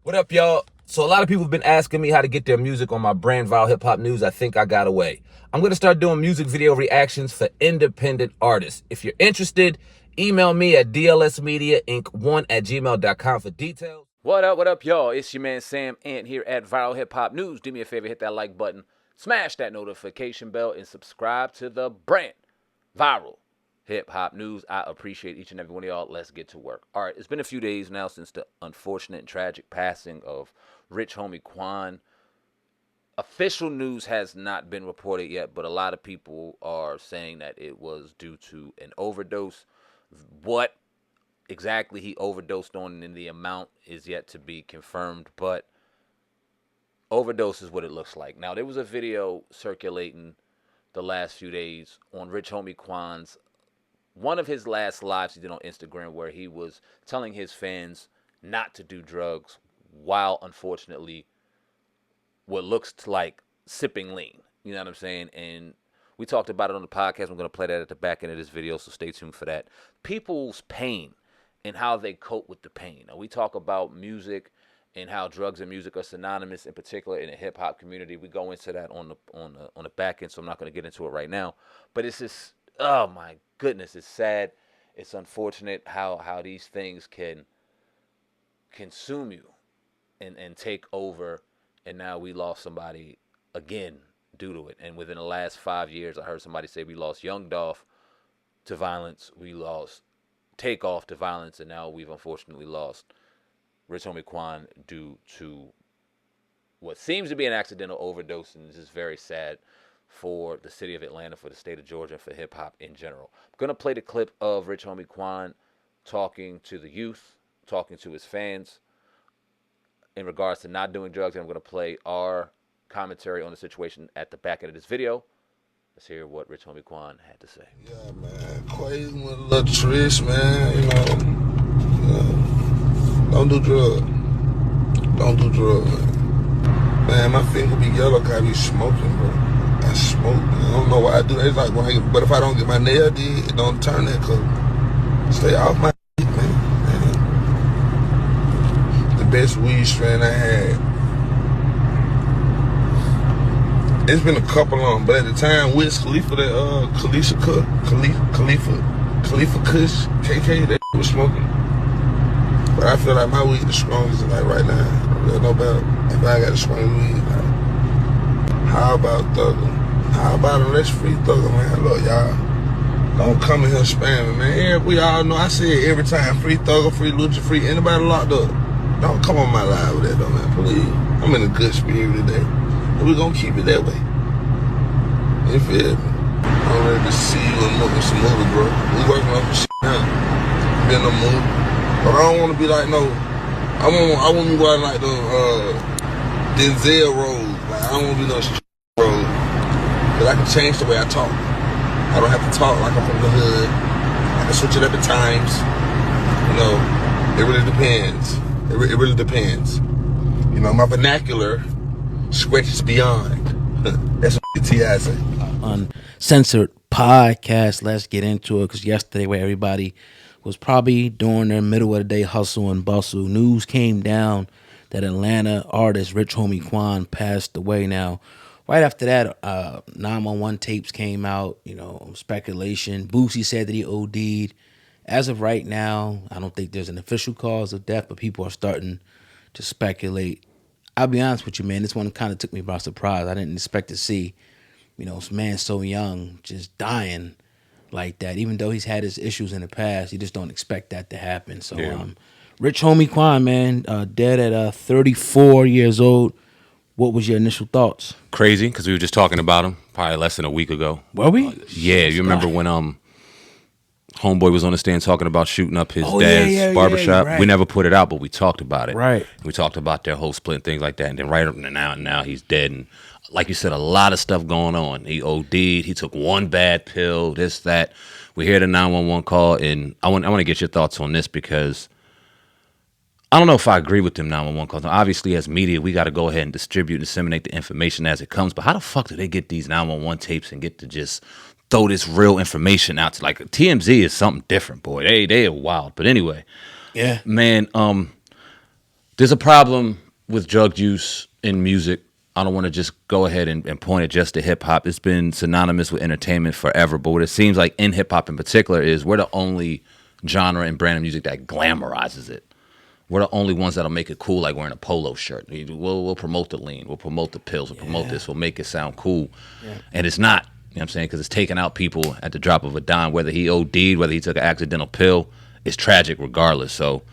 What up, y'all? So a lot of people have been asking me how to get their music on my brand Viral Hip Hop News. I think I got away. I'm going to start doing music video reactions for independent artists. If you're interested, email me at dlsmediainc1@gmail.com for details. What up, y'all? It's your man Sam Ant here at Viral Hip Hop News. Do me a favor, hit that like button, smash that notification bell, and subscribe to the brand Viral Hip Hop News. I appreciate each and every one of y'all. Let's get to work. All right, it's been a few days now since the unfortunate and tragic passing of Rich Homie Quan. Official news has not been reported yet, but a lot of people are saying that it was due to an overdose. What exactly he overdosed on and the amount is yet to be confirmed, but overdose is what it looks like. Now, there was a video circulating the last few days on Rich Homie Quan's one of his last lives he did on Instagram where he was telling his fans not to do drugs while, unfortunately, what looks like sipping lean. You know what I'm saying? And we talked about it on the podcast. I'm going to play that at the back end of this video, so stay tuned for that. People's pain and how they cope with the pain. Now, we talk about music and how drugs and music are synonymous, in particular in the hip hop community. We go into that on the back end, so I'm not going to get into it right now. But it's just, oh my goodness, it's sad. It's unfortunate how these things can consume you and take over. And now we lost somebody again due to it. And within the last 5 years, I heard somebody say we lost Young Dolph to violence, we lost Takeoff to violence, and now we've unfortunately lost Rich Homie Quan due to what seems to be an accidental overdose, and this is very sad for the city of Atlanta, for the state of Georgia, and for hip-hop in general. I'm going to play the clip of Rich Homie Quan talking to the youth, talking to his fans in regards to not doing drugs, and I'm going to play our commentary on the situation at the back end of this video. Let's hear what Rich Homie Quan had to say. Yeah, man. Quasin with a little Trish, man. Don't do drugs. Don't do drugs, man. Man, my finger be yellow because I be smoking, bro. I smoke, man. I don't know why I do that. It's like, but if I don't get my nail did, it don't turn that color. Stay off my dick, man. The best weed strain I had. It's been a couple of them, but at the time, Wiz Khalifa, that Khalifa Kush, KK, that was smoking. But I feel like my weed the strongest, like right now. There's no doubt. If I got a strong weed, like, how about Thugger? How about a less free Thugger, man? Look, y'all, don't come in here spamming, man. We all know, I say it every time, free Thugger, free Lucha, free anybody locked up. Don't come on my live with that, though, man, please. I'm in a good spirit today. And we're gonna keep it that way. You feel me? I'm ready to see you in some movie, bro. We working on some shit now. Been in a movie. But I don't wanna be like no, I want to go out like the Denzel road. Like I don't wanna be no shit road. Cause I can change the way I talk. I don't have to talk like I'm from the hood. I can switch it up at times. You know, it really depends. It really depends. You know, my vernacular stretches beyond. That's what T.I. say. Uncensored podcast. Let's get into it, because yesterday, where everybody was probably doing their middle of the day hustle and bustle, news came down that Atlanta artist Rich Homie Quan passed away. Now, right after that, 911 tapes came out. You know, speculation. Boosie said that he OD'd. As of right now, I don't think there's an official cause of death, but people are starting to speculate. I'll be honest with you, man. This one kind of took me by surprise. I didn't expect to see, you know, this man so young just dying like that. Even though he's had his issues in the past, you just don't expect that to happen. So, yeah. Rich Homie Quan, man, dead at 34 years old. What was your initial thoughts? Crazy, because we were just talking about him probably less than a week ago. Were we? Yeah, you remember when Homeboy was on the stand talking about shooting up his dad's barbershop. Right. We never put it out, but we talked about it. Right. We talked about their whole split and things like that. And then right up now he's dead. And like you said, a lot of stuff going on. He OD'd. He took one bad pill, this, that. We hear the 911 call, and I want to get your thoughts on this, because I don't know if I agree with them 911 calls. Now, obviously, as media, we got to go ahead and distribute and disseminate the information as it comes. But how the fuck do they get these 911 tapes and get to just throw this real information out to, like, TMZ is something different, boy. They are wild. But anyway, yeah, man, There's a problem with drug use in music. I don't want to just go ahead and point it just to hip hop. It's been synonymous with entertainment forever. But what it seems like in hip hop in particular is we're the only genre and brand of music that glamorizes it. We're the only ones that'll make it cool, like wearing a polo shirt. We'll promote the lean. We'll promote the pills. We'll promote this. We'll make it sound cool. Yeah. And it's not. You know what I'm saying? Because it's taking out people at the drop of a dime. Whether he OD'd, whether he took an accidental pill, it's tragic regardless. So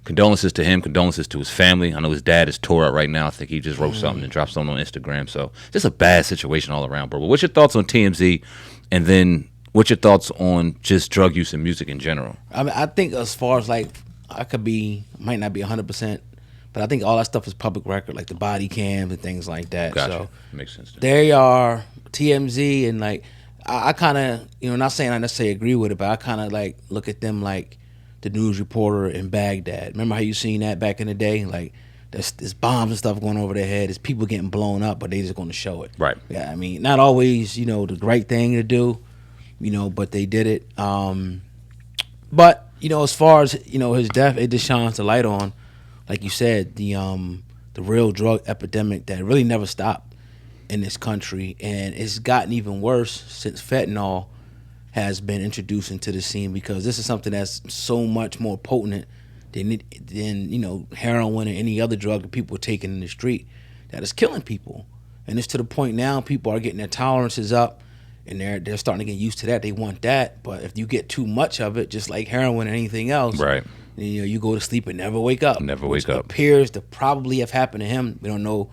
condolences to him, condolences to his family. I know his dad is tore up right now. I think he just wrote something and dropped something on Instagram. So just a bad situation all around, bro. But what's your thoughts on TMZ? And then what's your thoughts on just drug use and music in general? I mean, I think as far as like, might not be 100%, but I think all that stuff is public record, like the body cams and things like that. Gotcha. So makes sense. There are TMZ, and like I kind of, not saying I necessarily agree with it, but I kind of like look at them like the news reporter in Baghdad. Remember how you seen that back in the day? Like there's bombs and stuff going over their head. There's people getting blown up, but they just going to show it. Right. Yeah. I mean, not always, the right thing to do, but they did it. But as far as his death, it just shines the light on, like you said, the real drug epidemic that really never stopped in this country, and it's gotten even worse since fentanyl has been introduced into the scene, because this is something that's so much more potent than heroin or any other drug that people are taking in the street, that is killing people. And it's to the point now people are getting their tolerances up, and they're starting to get used to that. They want that, but if you get too much of it, just like heroin or anything else, right? You go to sleep and never wake up. Never wake up. Appears to probably have happened to him. We don't know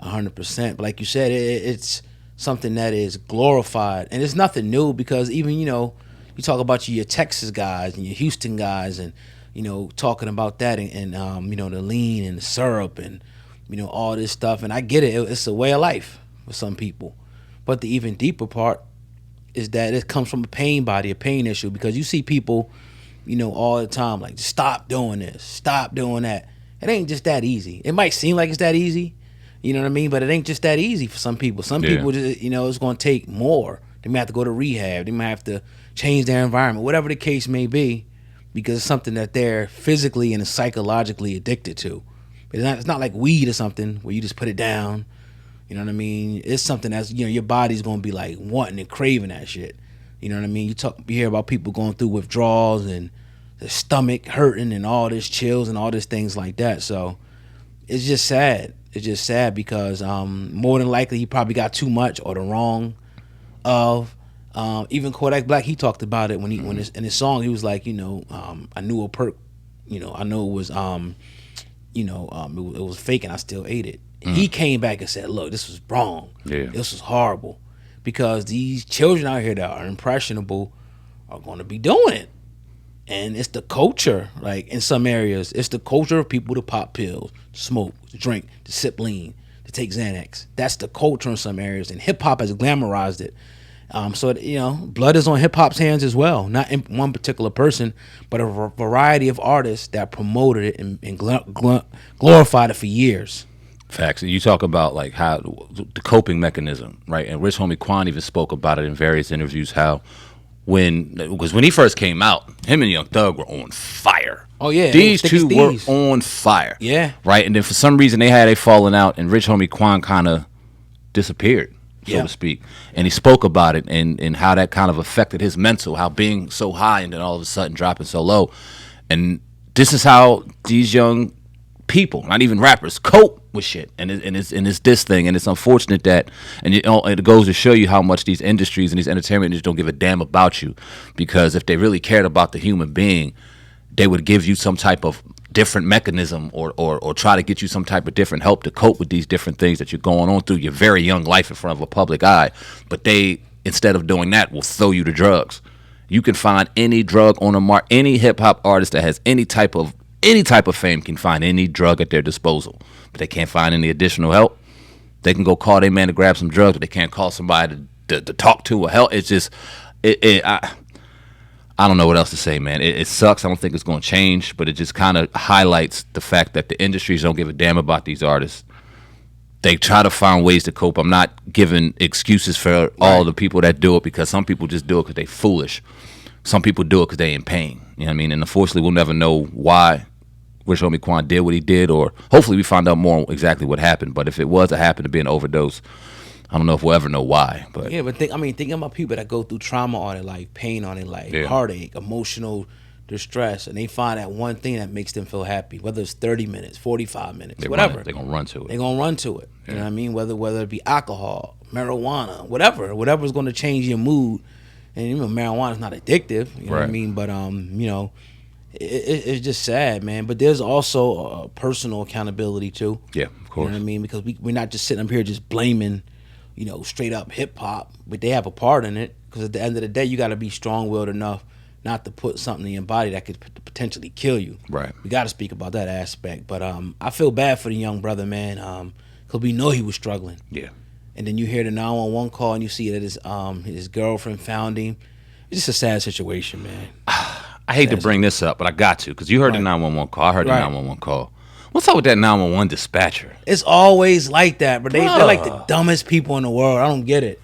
100%, but like you said, it's something that is glorified, and it's nothing new, because even you talk about your Texas guys and your Houston guys, and talking about that, and the lean and the syrup and all this stuff, and I get it. It's a way of life for some people, but the even deeper part is that it comes from a pain issue, because you see people all the time like, stop doing this, stop doing that. It ain't just that easy. It might seem like it's that easy, you know what I mean, but it ain't just that easy for some people. Some people just, it's going to take more. They may have to go to rehab. They might have to change their environment, whatever the case may be, because it's something that they're physically and psychologically addicted to. It's not like weed or something where you just put it down. You know what I mean? It's something that's, your body's going to be like wanting and craving that shit. You know what I mean? You hear about people going through withdrawals and the stomach hurting and all this chills and all these things like that. So it's just sad. It's just sad because more than likely he probably got too much or the wrong of. Even Kodak Black, he talked about it when in his song, he was like, I knew a perk, I know it was it was fake and I still ate it. He came back and said, look, this was wrong. Yeah. This was horrible, because these children out here that are impressionable are going to be doing it. And it's the culture, like in some areas, it's the culture of people to pop pills, to smoke, to drink, to sip lean, to take Xanax. That's the culture in some areas, and hip hop has glamorized it. So blood is on hip hop's hands as well. Not in one particular person, but a variety of artists that promoted it and glorified it for years. Facts. You talk about like how the coping mechanism, right? And Rich Homie Quan even spoke about it in various interviews. How because when he first came out, him and Young Thug were on fire. Oh yeah, these two were on fire. Yeah, right. And then for some reason they had a falling out, and Rich Homie Quan kind of disappeared, so to speak. And he spoke about it and how that kind of affected his mental, how being so high and then all of a sudden dropping so low. And this is how these young people, not even rappers, cope with shit. And it's this thing. And it's unfortunate that, and it goes to show you how much these industries and these entertainment industries don't give a damn about you. Because if they really cared about the human being, they would give you some type of different mechanism or try to get you some type of different help to cope with these different things that you're going on through your very young life in front of a public eye. But they, instead of doing that, will throw you to drugs. You can find any drug on the market. Any hip hop artist that has any type of fame can find any drug at their disposal, but they can't find any additional help. They can go call their man to grab some drugs, but they can't call somebody to talk to or help. It's just, I don't know what else to say, man. It sucks. I don't think it's going to change, but it just kind of highlights the fact that the industries don't give a damn about these artists. They try to find ways to cope. I'm not giving excuses for all the people that do it, because some people just do it because they foolish. Some people do it because they in pain. You know what I mean? And unfortunately, we'll never know why Rich Homie Quan did what he did, or hopefully we find out more on exactly what happened. But if it was to happen to be an overdose, I don't know if we'll ever know why. But yeah, but thinking about people that go through trauma all their life, pain all their life, heartache, emotional distress, and they find that one thing that makes them feel happy, whether it's 30 minutes, 45 minutes, whatever. They're going to run to it. They're going to run to it. You know what I mean? Whether it be alcohol, marijuana, whatever's going to change your mood. And marijuana's not addictive, you know what I mean? But it's just sad, man. But there's also personal accountability too. Yeah, of course. You know what I mean? Because we're not just sitting up here just blaming, straight up hip hop, but they have a part in it. Because at the end of the day, you got to be strong-willed enough not to put something in your body that could potentially kill you. Right. We got to speak about that aspect. But I feel bad for the young brother, man, because we know he was struggling. Yeah. And then you hear the 911 call and you see that his girlfriend found him. It's just a sad situation, man. I hate to bring this up, but I got to, because you heard the 911 call. I heard the 911 call. What's up with that 911 dispatcher? It's always like that, but they're like the dumbest people in the world. I don't get it.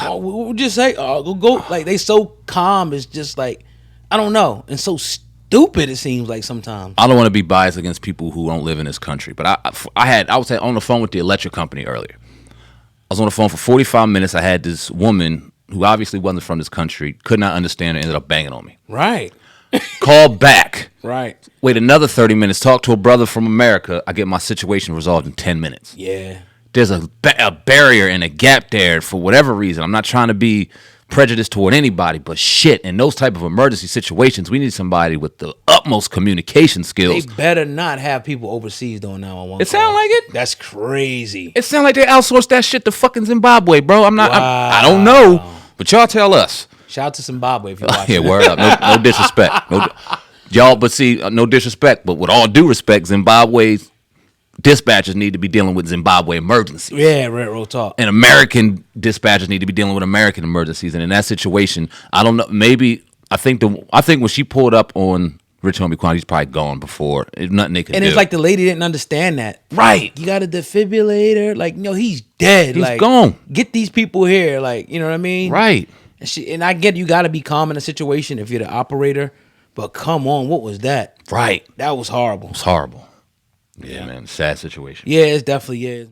We'll just say, go. Like, they so calm. It's just like, I don't know. And so stupid it seems like sometimes. I don't want to be biased against people who don't live in this country, but I was on the phone with the electric company earlier. I was on the phone for 45 minutes. I had this woman who obviously wasn't from this country, could not understand it, ended up banging on me. Right. Called back. Right. Wait another 30 minutes, talk to a brother from America. I get my situation resolved in 10 minutes. Yeah. There's a barrier and a gap there for whatever reason. I'm not trying to be prejudiced toward anybody, but shit, in those type of emergency situations, we need somebody with the utmost communication skills. They better not have people overseas doing 911. It sound like it? That's crazy. It sound like they outsourced that shit to fucking Zimbabwe, bro. I'm not. Wow. I don't know, but y'all tell us. Shout out to Zimbabwe if you're watching. Yeah, word up. No disrespect. Y'all, but see, no disrespect, but with all due respect, Zimbabwe's dispatchers need to be dealing with Zimbabwe emergencies. Yeah, real talk. And American dispatchers need to be dealing with American emergencies. And in that situation, I don't know. Maybe I think when she pulled up on Rich Homie Quan, he's probably gone before. There's nothing they could do. And it's like the lady didn't understand that. Right. You got a defibrillator. Like, he's dead. He's like, gone. Get these people here. Like, you know what I mean? Right. And I get you got to be calm in a situation if you're the operator. But come on, what was that? Right. That was horrible. It was horrible. Yeah, man. Sad situation. Yeah, it definitely is.